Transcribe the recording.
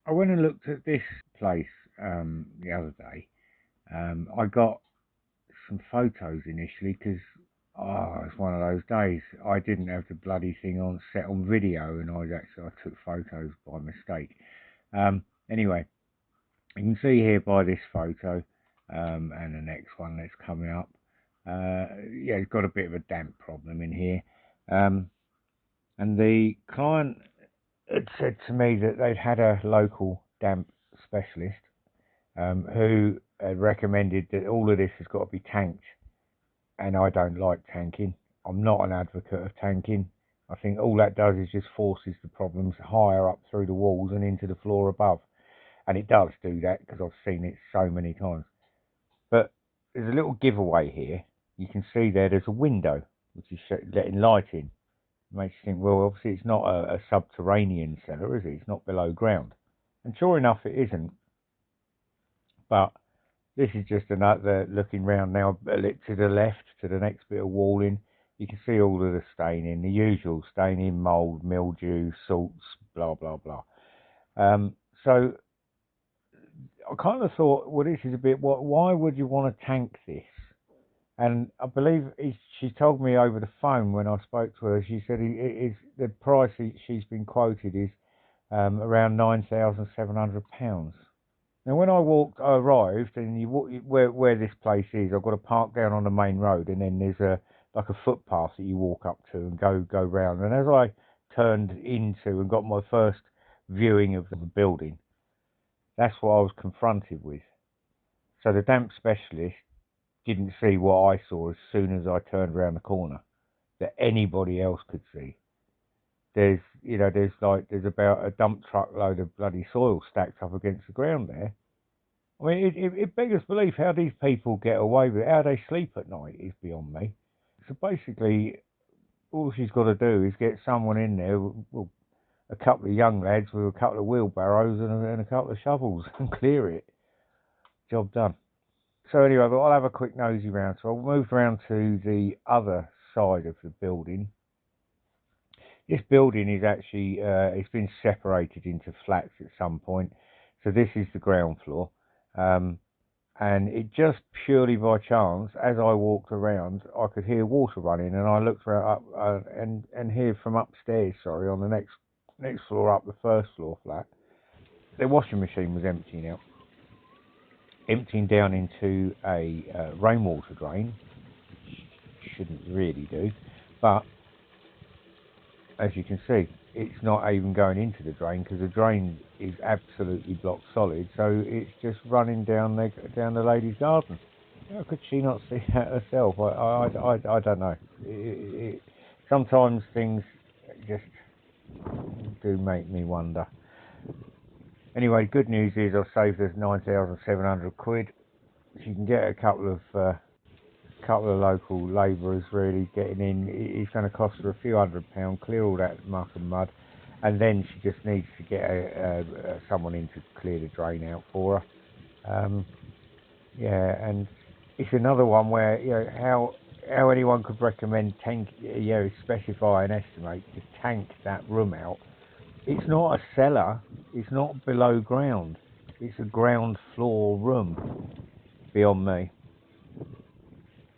I went and looked at this place the other day. I got some photos initially because it's one of those days. I didn't have the bloody thing on set on video, and I took photos by mistake. Anyway, you can see here by this photo and the next one that's coming up. Yeah, it's got a bit of a damp problem in here, and the client had said to me that they'd had a local damp specialist who had recommended that all of this has got to be tanked, and I don't like tanking. I'm not an advocate of tanking. I think all that does is just forces the problems higher up through the walls and into the floor above, and it does do that because I've seen it so many times. But there's a little giveaway here. You can see there's a window which is letting light in. It makes you think, well, obviously it's not a subterranean cellar, is it? It's not below ground. And sure enough, it isn't. But this is just another looking round now, to the left, to the next bit of walling. You can see all of the staining, the usual staining, mould, mildew, salts, blah, blah, blah. So I kind of thought, well, this is a bit, why would you want to tank this? And I believe she told me over the phone when I spoke to her, she said the price she's been quoted is around £9,700. Now, when I arrived, and where this place is, I've got to park down on the main road, and then there's like a footpath that you walk up to and go round. And as I turned into and got my first viewing of the building, that's what I was confronted with. So the damp specialist didn't see what I saw as soon as I turned around the corner that anybody else could see. There's about a dump truck load of bloody soil stacked up against the ground there. I mean, it beggars belief how these people get away with it. How they sleep at night is beyond me. So basically, all she's got to do is get someone in there, well, a couple of young lads with a couple of wheelbarrows and a couple of shovels, and clear it. Job done. So anyway, but I'll have a quick nosy round. So I moved around to the other side of the building. This building is actually, it's been separated into flats at some point. So this is the ground floor. And it just purely by chance, as I walked around, I could hear water running, and I looked up and hear from upstairs, on the next floor up, the first floor flat, the washing machine was emptying down into a rainwater drain, which shouldn't really do, but as you can see, it's not even going into the drain because the drain is absolutely block solid, so it's just running down the lady's garden. How could she not see that herself? I don't know. Sometimes things just do make me wonder. Anyway, good news is I've saved us £9,700. She can get a couple of local labourers really getting in. It's going to cost her a few £100, clear all that muck and mud, and then she just needs to get someone in to clear the drain out for her. Yeah, and it's another one where how anyone could recommend specify and estimate to tank that room out. It's not a cellar. It's not below ground. It's a ground floor room. Beyond me.